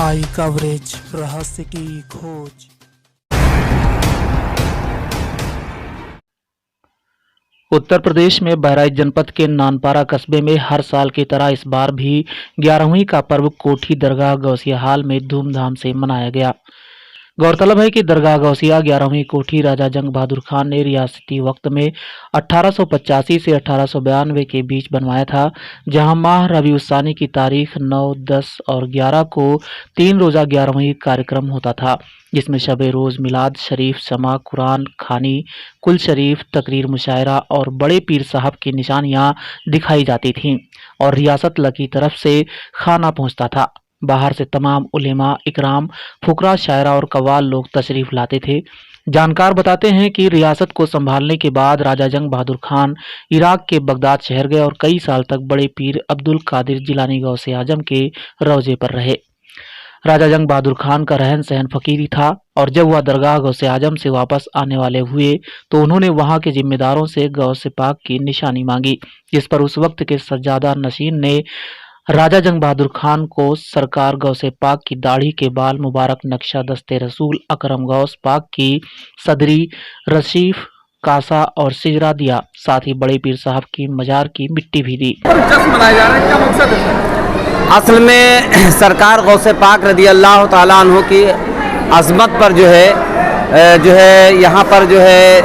आई coverage रहस्य की खोज। उत्तर प्रदेश में बहराइच जनपद के नानपारा कस्बे में हर साल की तरह इस बार भी 11वीं का पर्व कोठी दरगाह गौसिया हाल में धूमधाम से मनाया गया। गौरतलब है कि दरगाह गौसिया 11वीं कोठी राजा जंग बहादुर खान ने रियासती वक्त में 1885 से 1892 के बीच बनवाया था, जहां माह रबीउल सानी की तारीख 9, 10 और 11 को 3 रोजा 11वीं कार्यक्रम होता था, जिसमें शबे रोज़ मिलाद शरीफ, शमा कुरान खानी, कुल शरीफ, तकरीर, मुशायरा और बड़े पीर साहब की निशानियां दिखाई जाती थीं और रियासत की तरफ से खाना पहुंचता था। बाहर से तमाम उलेमा, इकराम, फुकरा, शायरा और कव्वाल लोग तशरीफ लाते थे। जानकार बताते हैं कि रियासत को संभालने के बाद राजा जंग बहादुर खान इराक के बगदाद शहर गए और कई साल तक बड़े पीर अब्दुल कादिर जिलानी गौसे आजम के रौजे पर रहे। राजा जंग बहादुर खान का रहन सहन फकीरी था और जब वह दरगाह गौसे आजम से वापस आने वाले हुए तो उन्होंने वहां के जिम्मेदारों से गौसे पाक की निशानी मांगी, जिस पर उस वक्त के सज्जादा नशीन ने राजा जंग बहादुर खान को सरकार गौसे पाक की दाढ़ी के बाल मुबारक, नक्शा दस्ते रसूल अकरम गौस पाक की सदरी, रशीफ, कासा और सिजरा दिया। साथ ही बड़े पीर साहब की मजार की मिट्टी भी दी। जश्न मनाया जा रहा है, क्या मकसद है? असल में सरकार गौसे पाक रदी अल्लाह ताला अन्हु की अज़मत पर जो है यहाँ पर जो है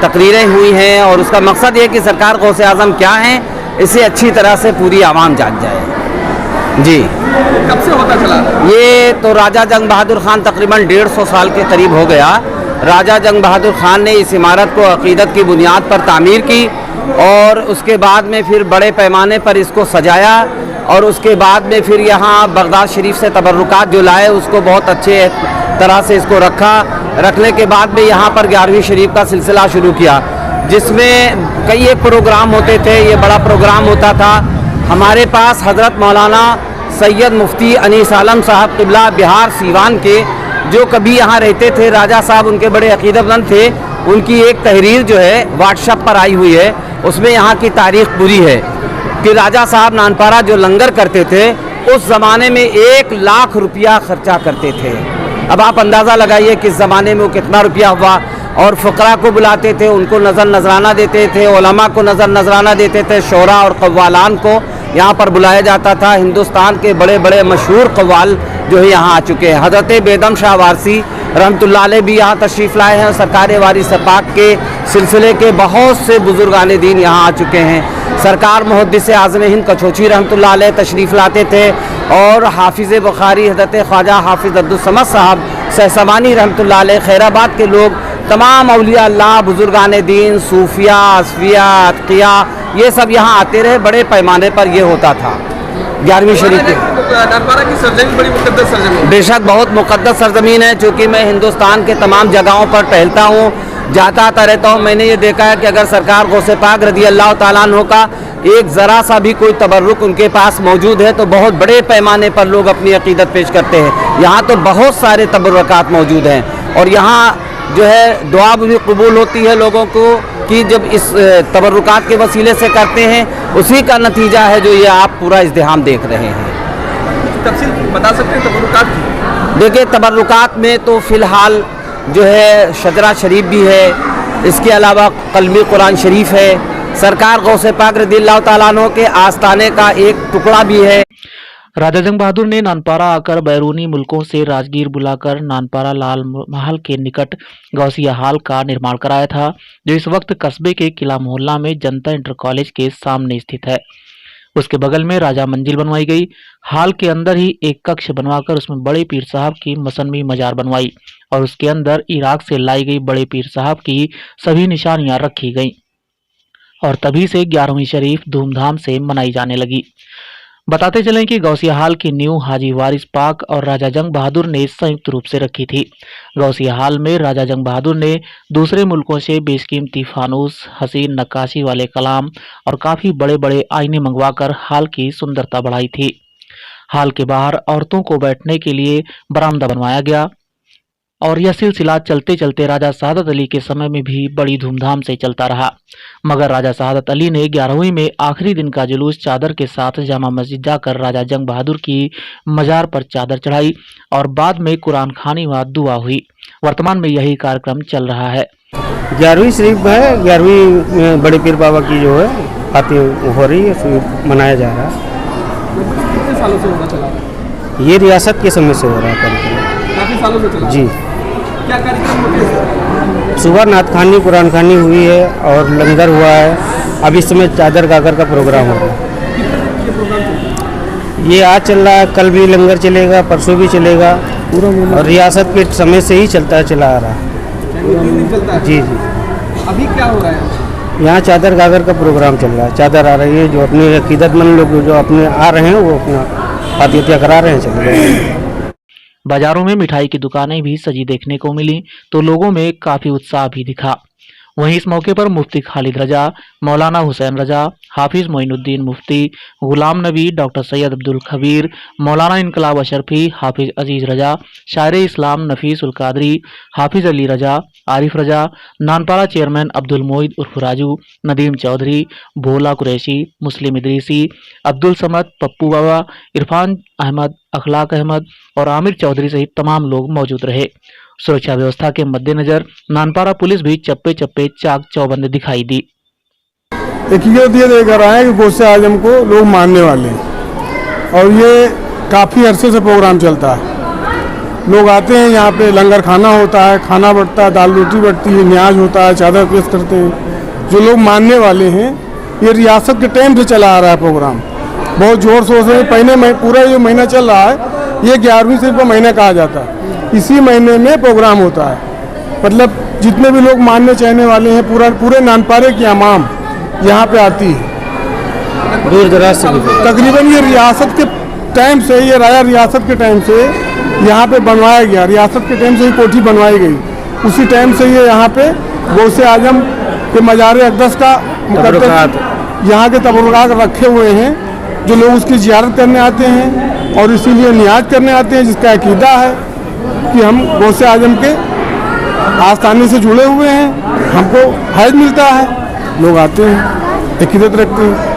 तकरीरें हुई हैं और उसका मकसद ये कि सरकार गौसे आज़म क्या हैं इसे अच्छी तरह से पूरी आवाम जान जाए। जी, कब से होता चला? ये तो राजा जंग बहादुर खान तकरीबन 150 साल के करीब हो गया। राजा जंग बहादुर खान ने इस इमारत को अक़ीदत की बुनियाद पर तामीर की और उसके बाद में फिर बड़े पैमाने पर इसको सजाया और उसके बाद में फिर यहाँ बगदाद शरीफ से तबर्रुकात जो लाए उसको बहुत अच्छे तरह से इसको रखने के बाद में यहाँ पर 11वीं शरीफ का सिलसिला शुरू किया, जिसमें कई एक प्रोग्राम होते थे। ये बड़ा प्रोग्राम होता था। हमारे पास हज़रत मौलाना सैयद मुफ्ती अनीस आलम साहब क़िबला बिहार सीवान के जो कभी यहाँ रहते थे, राजा साहब उनके बड़े अक़ीदतमंद थे। उनकी एक तहरीर जो है व्हाट्सएप पर आई हुई है, उसमें यहाँ की तारीख़ पूरी है कि राजा साहब नानपारा जो लंगर करते थे उस ज़माने में 1 लाख रुपया खर्चा करते थे। अब आप अंदाज़ा लगाइए कि इस ज़माने में वो कितना रुपया हुआ। और फ़ुक़रा को बुलाते थे, उनको नजराना देते थे, उलमा को नजराना देते थे, शोरा और कव्वालान को यहाँ पर बुलाया जाता था। हिंदुस्तान के बड़े बड़े मशहूर कव्वाल जो है यहाँ आ चुके हैं। हज़रत बेदम शाह वारसी रहमतुल्लाह अलैह भी यहाँ तशरीफ़ लाए हैं। सरकार वारिस पाक के सिलसिले के बहुत से बुजुर्गान दीन यहाँ आ चुके हैं। सरकार मुहद्दिस आज़म हिंद कछोची रहमतुल्लाह अलैह तशरीफ़ लाते थे और हाफिज़ बुखारी हज़रत ख्वाजा हाफिज़ अब्दुल समद साहब सहसवानी रहमतुल्लाह अलैह, खैराबाद के लोग, तमाम औलिया अल्लाह, बुजुर्गान दीन, सूफिया, असफिया, अतकिया, ये सब यहाँ आते रहे। बड़े पैमाने पर ये होता था। 11वीं शरीफ नानपारा की सरजमीन बड़ी मुक़द्दस सरजमीन, बेशक बहुत मुक़द्दस सरजमीन है। चूँकि मैं हिंदुस्तान के तमाम जगहों पर टहलता हूँ, जाता आता रहता हूँ, मैंने ये देखा है कि अगर सरकार गौसे पाक रदी अल्लाह ताला अन्हु का एक ज़रा सा भी कोई तबर्रुक उनके पास मौजूद है तो बहुत बड़े पैमाने पर लोग अपनी अक़ीदत पेश करते हैं। यहाँ तो बहुत सारे तबर्रुकात मौजूद हैं और यहाँ जो है दुआ भी कबूल होती है लोगों को कि जब इस तबर्रुकात के वसीले से करते हैं, उसी का नतीजा है जो ये आप पूरा इज़्दिहाम देख रहे हैं। तफसील बता सकते हैं तबर्रुकात की? देखिए, तबर्रुकात में तो फ़िलहाल जो है शजरा शरीफ भी है, इसके अलावा कलमी कुरान शरीफ है, सरकार गौसे पाक रज़ियल्लाहु ताला अन्हु के आस्ताने का एक टुकड़ा भी है। राजा जंग बहादुर ने नानपारा आकर बैरूनी मुल्कों से राजगीर बुलाकर नानपारा लाल महल के निकट गौसिया हाल का निर्माण कराया था, जो इस वक्त कस्बे के किला मोहल्ला में जनता इंटर कॉलेज के सामने स्थित है। उसके बगल में राजा मंजिल बनवाई गई। हाल के अंदर ही एक कक्ष बनवाकर उसमें बड़े पीर साहब की मसनवी मजार बनवाई और उसके अंदर इराक से लाई गई बड़े पीर साहब की सभी निशानियां रखी गईं और तभी से 11वीं शरीफ धूमधाम से मनाई जाने लगी। बताते चलें कि गौसिया हाल की नींव हाजी वारिस पाक और राजा जंग बहादुर ने संयुक्त रूप से रखी थी। गौसिया हाल में राजा जंग बहादुर ने दूसरे मुल्कों से बेशकीमती फानूस, हसीन नक्काशी वाले कलाम और काफ़ी बड़े बड़े आईने मंगवाकर हाल की सुंदरता बढ़ाई थी। हाल के बाहर औरतों को बैठने के लिए बरामदा बनवाया गया। और यह सिलसिला चलते चलते राजा शहादत अली के समय में भी बड़ी धूमधाम से चलता रहा। मगर राजा शहादत अली ने 11वीं में आखिरी दिन का जुलूस चादर के साथ जामा मस्जिद जाकर राजा जंग बहादुर की मजार पर चादर चढ़ाई और बाद में कुरान खानी व दुआ हुई। वर्तमान में यही कार्यक्रम चल रहा है। 11वीं शरीफ है, 11वीं में बड़े पीर बाबा की जो है फातिहा हो रही है, मनाया जा रहा है। कितने सालों से होता चला रहा है? ये रियासत के समय से हो रहा है कार्यक्रम। काफी सालों से चला जी, क्या कार्यक्रम होते हैं? सुबह नात खानी कुरान खानी हुई है और लंगर हुआ है। अब इस समय चादर गागर का प्रोग्राम हो रहा है। ये प्रोग्राम चलता है? ये आज चल रहा है, कल भी लंगर चलेगा, परसों भी चलेगा और रियासत के समय से ही चला आ रहा है। यानी 3 दिन चलता है? जी जी। अभी क्या हो रहा है? यहाँ चादर गागर का प्रोग्राम चल रहा है। चादर आ रही है, जो अपने अकीदतमंद लोग जो अपने आ रहे हैं वो अपना फातिहा करा रहे हैं, चले गए। बाजारों में मिठाई की दुकानें भी सजी देखने को मिली तो लोगों में काफी उत्साह भी दिखा। वहीं इस मौके पर मुफ्ती खालिद रजा, मौलाना हुसैन रजा, हाफिज मोइनुद्दीन मुफ्ती, गुलाम नबी, डॉक्टर सैयद अब्दुल खबीर, मौलाना इनकलाब अशरफी, हाफिज अजीज रजा, शायर इस्लाम नफीस उल कादरी, हाफिज अली रजा, आरिफ रजा, नानपाड़ा चेयरमैन अब्दुल मोइद उर्फ राजू, नदीम चौधरी, भोला कुरैशी, मुस्लिम इदरीसी, अब्दुल समद, पप्पू बाबा, इरफान अहमद, अखलाक अहमद और आमिर चौधरी सहित तमाम लोग मौजूद रहे। सुरक्षा व्यवस्था के मद्देनजर नानपाड़ा पुलिस भी चप्पे चप्पे चाक चौबंद दिखाई दी। हकीकत ये देख रहा है कि गौसे आजम को लोग मानने वाले हैं और ये काफ़ी अरसे से प्रोग्राम चलता है। लोग आते हैं, यहाँ पे लंगर खाना होता है, खाना बढ़ता है, दाल रोटी बढ़ती है, न्याज होता है, चादर पेश करते हैं। जो लोग मानने वाले हैं, ये रियासत के टाइम से चला आ रहा है प्रोग्राम, बहुत ज़ोर शोर से। पहले पूरा जो महीना चल रहा है ये 11वीं शरीफ का महीना कहा जाता है। इसी महीने में प्रोग्राम होता है। मतलब जितने भी लोग मानने चाहने वाले हैं, पूरे नानपारे की आवाम यहाँ पे आती है दूर दराज से। तकरीबन ये रियासत के टाइम से, ये राजा रियासत के टाइम से यहाँ पे बनवाया गया। रियासत के टाइम से ही कोठी बनवाई गई, उसी टाइम से ये यहाँ पे गौसे आजम के मजार अक़दस का मुक़द्दस यहाँ के तबरुकात रखे हुए हैं, जो लोग उसकी ज़ियारत करने आते हैं और इसीलिए नियाज करने आते हैं, जिसका अकीदा है कि हम गौसे आजम के आस्थाने से जुड़े हुए हैं, हमको हैज मिलता है, लोग आते हैं, अकीदत रखते हैं।